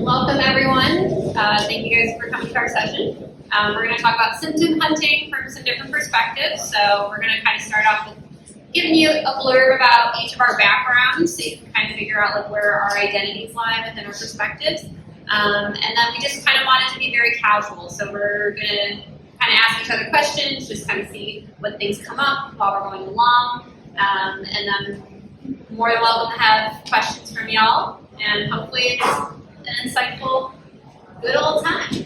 Welcome everyone. Thank you guys for coming to our session. We're going to talk about symptom hunting from some different perspectives. So we're going to kind of start off with giving you a blurb about each of our backgrounds so you can kind of figure out like where our identities lie within our perspectives. And then we just kind of want it to be very casual. So we're going to kind of ask each other questions, just kind of see what things come up while we're going along. And then more than welcome to have questions from y'all. And hopefully it's an insightful, good old time. So,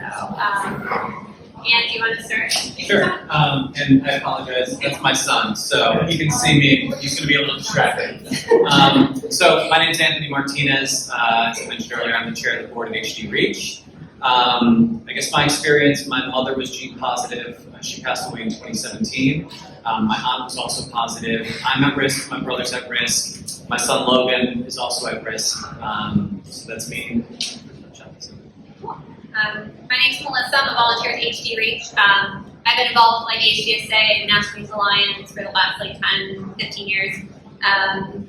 Ann, do you want to start? Sure. And I apologize. That's my son, so he can see me. He's going to be a little distracted. So my name is Anthony Martinez. As I mentioned earlier, I'm the chair of the board of HD Reach. I guess my experience, my mother was gene positive. She passed away in 2017. My aunt was also positive. I'm at risk. My brother's at risk. My son Logan is also at risk. So that's me. My name's Melissa. I'm a volunteer at HD Reach. I've been involved with like HDSA and National Youth Alliance for the last like 10, 15 years. I'm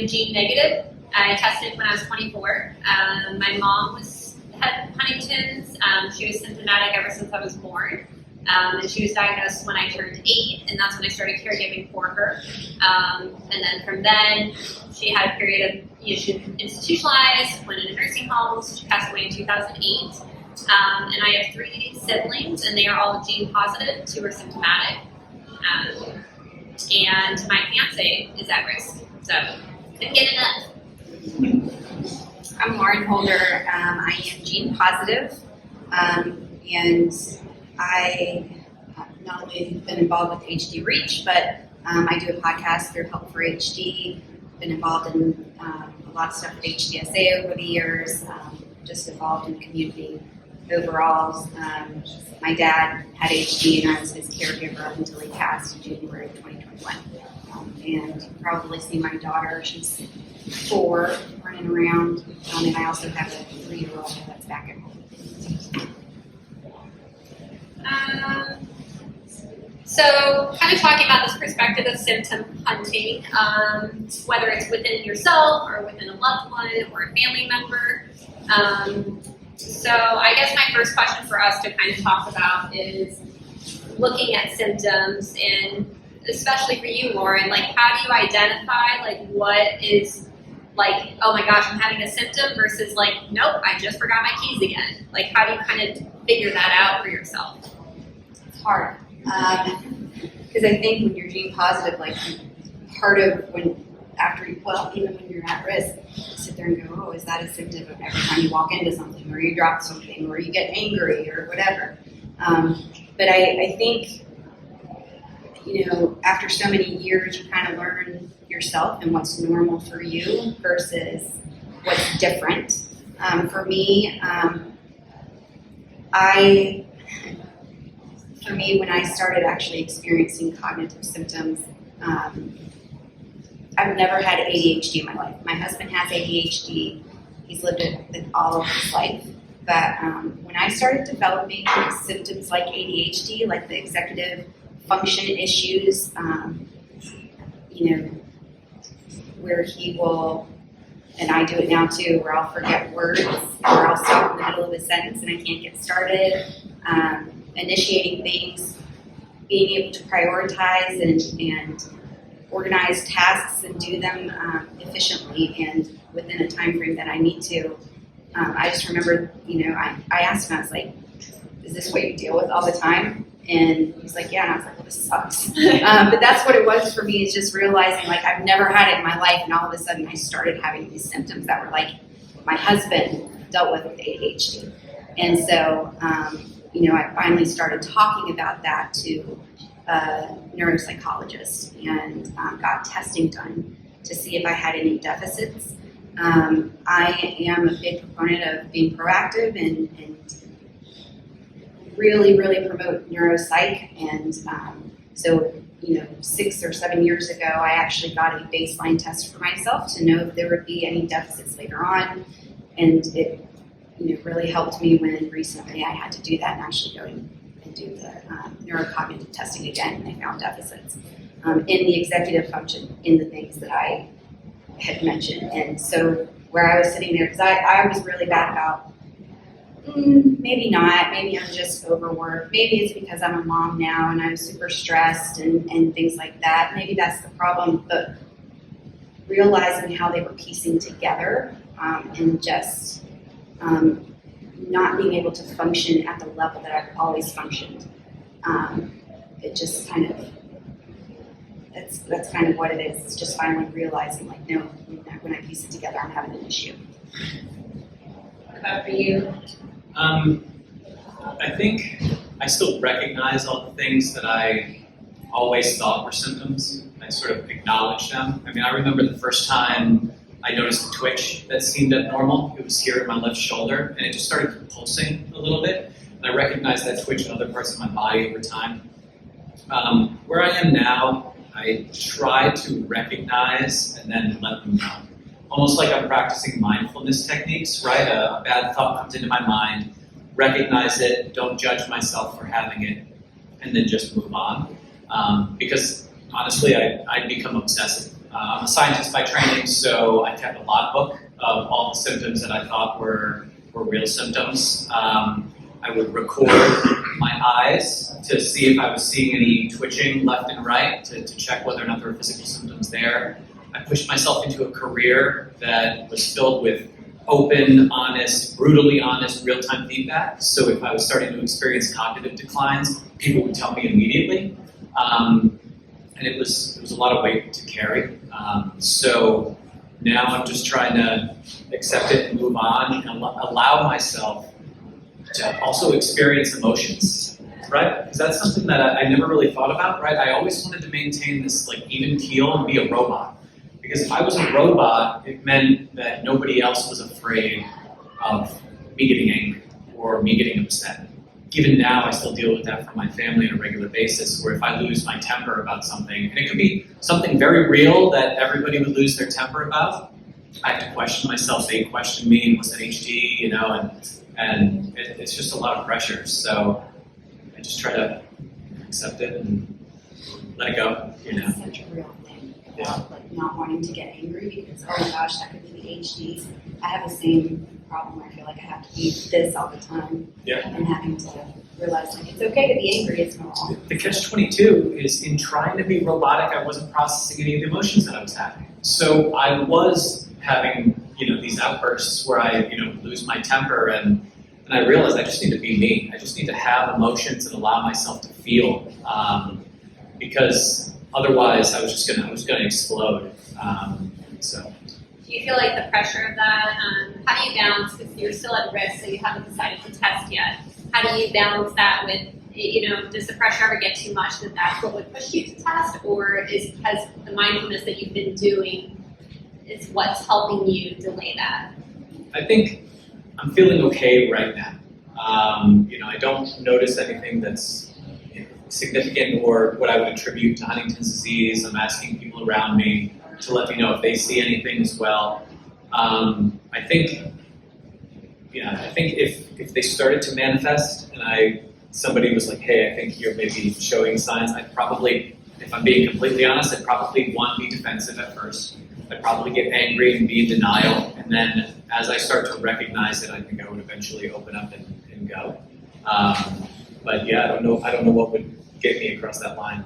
gene negative. I tested when I was 24. My mom had Huntington's. She was symptomatic ever since I was born. And she was diagnosed when I turned 8, and that's when I started caregiving for her. And then from then, she had a period of, she was institutionalized, went into nursing homes. She passed away in 2008. And I have 3 siblings, and they are all gene positive. 2 are symptomatic. And my fiance is at risk. So, couldn't get enough. I'm Lauren Holder. I am gene positive, and I not only been involved with HD Reach, but I do a podcast through Help for HD. Been involved in a lot of stuff with HDSA over the years. Just involved in the community overall. My dad had HD, and I was his caregiver up until he passed in January of 2021. And you can probably see my daughter. She's 4, running around, and I also have a 3-year-old that's back at home. So kind of talking about this perspective of symptom hunting, whether it's within yourself or within a loved one or a family member. So I guess my first question for us to kind of talk about is looking at symptoms, and especially for you, Lauren, like how do you identify like what is like, oh my gosh, I'm having a symptom versus like, nope, I just forgot my keys again. Like how do you kind of figure that out for yourself? It's hard. Because I think when you're gene positive, like part of even when you're at risk, you sit there and go, oh, is that a symptom of every time you walk into something or you drop something or you get angry or whatever. But I think, after so many years, you kind of learn yourself and what's normal for you versus what's different. For me, when I started actually experiencing cognitive symptoms, I've never had ADHD in my life. My husband has ADHD. He's lived it all of his life. But when I started developing symptoms like ADHD, like the executive function issues, where he will, and I do it now too, where I'll forget words, or I'll stop in the middle of a sentence and I can't get started. Initiating things, being able to prioritize and organize tasks and do them efficiently and within a time frame that I need to. I just remember, I asked him, I was like, is this what you deal with all the time? And he's like, yeah. And I was like, well, this sucks. But that's what it was for me, is just realizing like I've never had it in my life, and all of a sudden I started having these symptoms that were like my husband dealt with ADHD. And so, I finally started talking about that to a neuropsychologist and got testing done to see if I had any deficits. I am a big proponent of being proactive and really, really promote neuropsych. And so 6 or 7 years ago, I actually got a baseline test for myself to know if there would be any deficits later on. And it really helped me when recently I had to do that and actually go and do the neurocognitive testing again, and I found deficits in the executive function in the things that I had mentioned. And so where I was sitting there, because I was really bad about, maybe not, maybe I'm just overworked, maybe it's because I'm a mom now and I'm super stressed and things like that. Maybe that's the problem, but realizing how they were piecing together and just not being able to function at the level that I've always functioned. It just kind of, that's kind of what it is. It's just finally realizing, like, no, when I piece it together, I'm having an issue. What about for you? I think I still recognize all the things that I always thought were symptoms. I sort of acknowledge them. I mean, I remember the first time I noticed a twitch that seemed abnormal. It was here in my left shoulder, and it just started pulsing a little bit. And I recognized that twitch in other parts of my body over time. Where I am now, I try to recognize and then let them go. Almost like I'm practicing mindfulness techniques, right? A bad thought comes into my mind, recognize it, don't judge myself for having it, and then just move on. Because honestly, I'd become obsessive. I'm a scientist by training, so I kept a logbook of all the symptoms that I thought were real symptoms. I would record my eyes to see if I was seeing any twitching left and right, to check whether or not there were physical symptoms there. I pushed myself into a career that was filled with open, honest, brutally honest, real-time feedback. So if I was starting to experience cognitive declines, people would tell me immediately. And it was a lot of weight to carry. So now I'm just trying to accept it and move on and allow myself to also experience emotions, right? Because that's something that I never really thought about, right? I always wanted to maintain this like even keel and be a robot. Because if I was a robot, it meant that nobody else was afraid of me getting angry or me getting upset. Even now, I still deal with that from my family on a regular basis, where if I lose my temper about something, and it could be something very real that everybody would lose their temper about, I have to question myself, they question me, was that HD, you know, and it's just a lot of pressure. So I just try to accept it and let it go, you know. It's such a real thing. Like not wanting to get angry because, oh my gosh, that could be the HD. I have the same problem where I feel like I have to be this all the time. Yeah. And having to realize like it's okay to be angry, it's normal. The catch-22 is in trying to be robotic, I wasn't processing any of the emotions that I was having. So I was having, you know, these outbursts where I, you know, lose my temper and I realized I just need to be me. I just need to have emotions and allow myself to feel. Because otherwise I was gonna explode. So. Do you feel like the pressure of that, how do you balance, because you're still at risk, so you haven't decided to test yet, how do you balance that with, you know, does the pressure ever get too much that that's what would push you to test, or has the mindfulness that you've been doing is what's helping you delay that? I think I'm feeling okay right now. You know, I don't notice anything that's significant or what I would attribute to Huntington's disease. I'm asking people around me to let me know if they see anything as well. I think if they started to manifest and somebody was like, hey, I think you're maybe showing signs, I'd probably, if I'm being completely honest, I'd probably be defensive at first. I'd probably get angry and be in denial, and then as I start to recognize it, I think I would eventually open up and go. But yeah, I don't know what would get me across that line.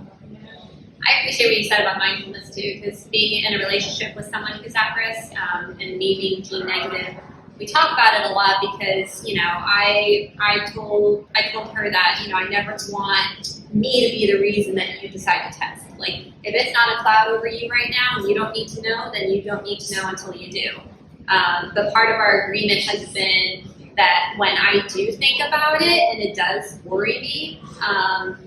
I appreciate what you said about mindfulness too, because being in a relationship with someone who's at risk and me being gene negative, we talk about it a lot because, you know, I told her that, you know, I never want me to be the reason that you decide to test. Like, if it's not a cloud over you right now and you don't need to know, then you don't need to know until you do. But part of our agreement has been that when I do think about it and it does worry me,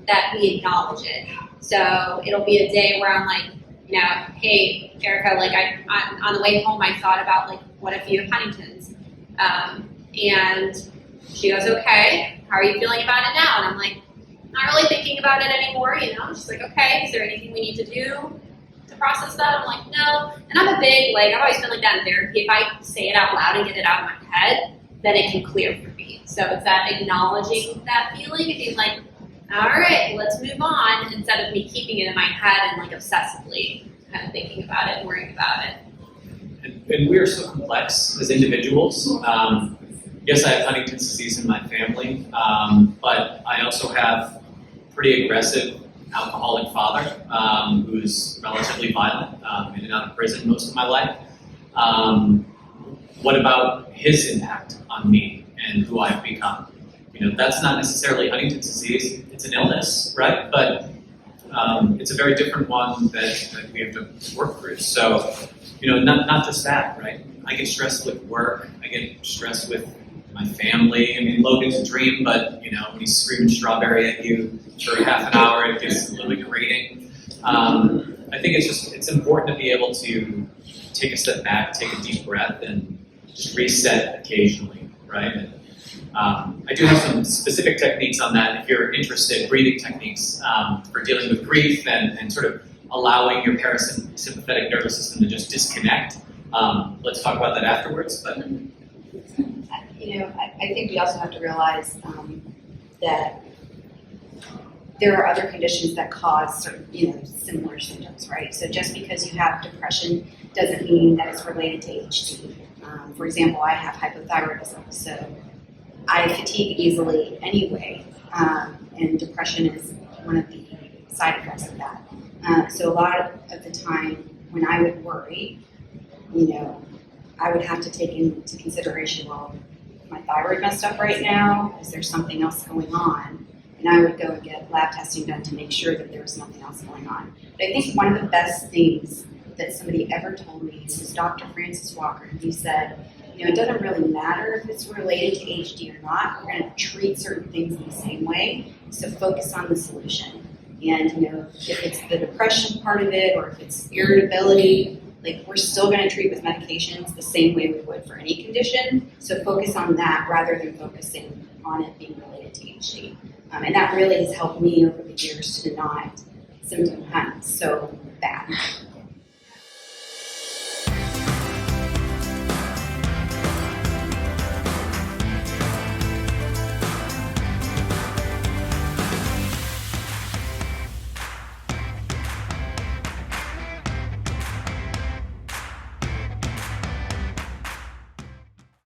that we acknowledge it. So it'll be a day where I'm like, you know, hey, Erica, like I on the way home I thought about like, what if you have Huntington's? And she goes, okay, how are you feeling about it now? And I'm like, not really thinking about it anymore, you know. She's like, okay, is there anything we need to do to process that? I'm like, no. And I'm a big, like, I've always been like that in therapy. If I say it out loud and get it out of my head, then it can clear for me. So it's that acknowledging that feeling and being like, all right, let's move on, instead of me keeping it in my head and like obsessively kind of thinking about it and worrying about it. and we are so complex as individuals. Yes, I have Huntington's disease in my family, but I also have a pretty aggressive alcoholic father who's relatively violent, in and out of prison most of my life. What about his impact on me and who I've become? That's not necessarily Huntington's disease. It's an illness, right? But it's a very different one that we have to work through. So, not just that, right? I get stressed with work. I get stressed with my family. I mean, Logan's a dream, but when he's screaming strawberry at you for half an hour, it gets a little bit grating. I think it's important to be able to take a step back, take a deep breath, and just reset occasionally, right? And, I do have some specific techniques on that if you're interested, breathing techniques for dealing with grief and sort of allowing your parasympathetic nervous system to just disconnect. Let's talk about that afterwards. But I think we also have to realize that there are other conditions that cause certain, similar symptoms, right? So just because you have depression doesn't mean that it's related to HD. For example, I have hypothyroidism, so I fatigue easily anyway, and depression is one of the side effects of that. So a lot of the time when I would worry, I would have to take into consideration, well, my thyroid messed up right now? Is there something else going on? And I would go and get lab testing done to make sure that there was nothing else going on. But I think one of the best things that somebody ever told me was Dr. Francis Walker. He said, it doesn't really matter if it's related to HD or not. We're going to treat certain things in the same way. So focus on the solution. And if it's the depression part of it, or if it's irritability, we're still going to treat with medications the same way we would for any condition. So focus on that rather than focusing on it being related to HD. And that really has helped me over the years to not symptom hunt so bad.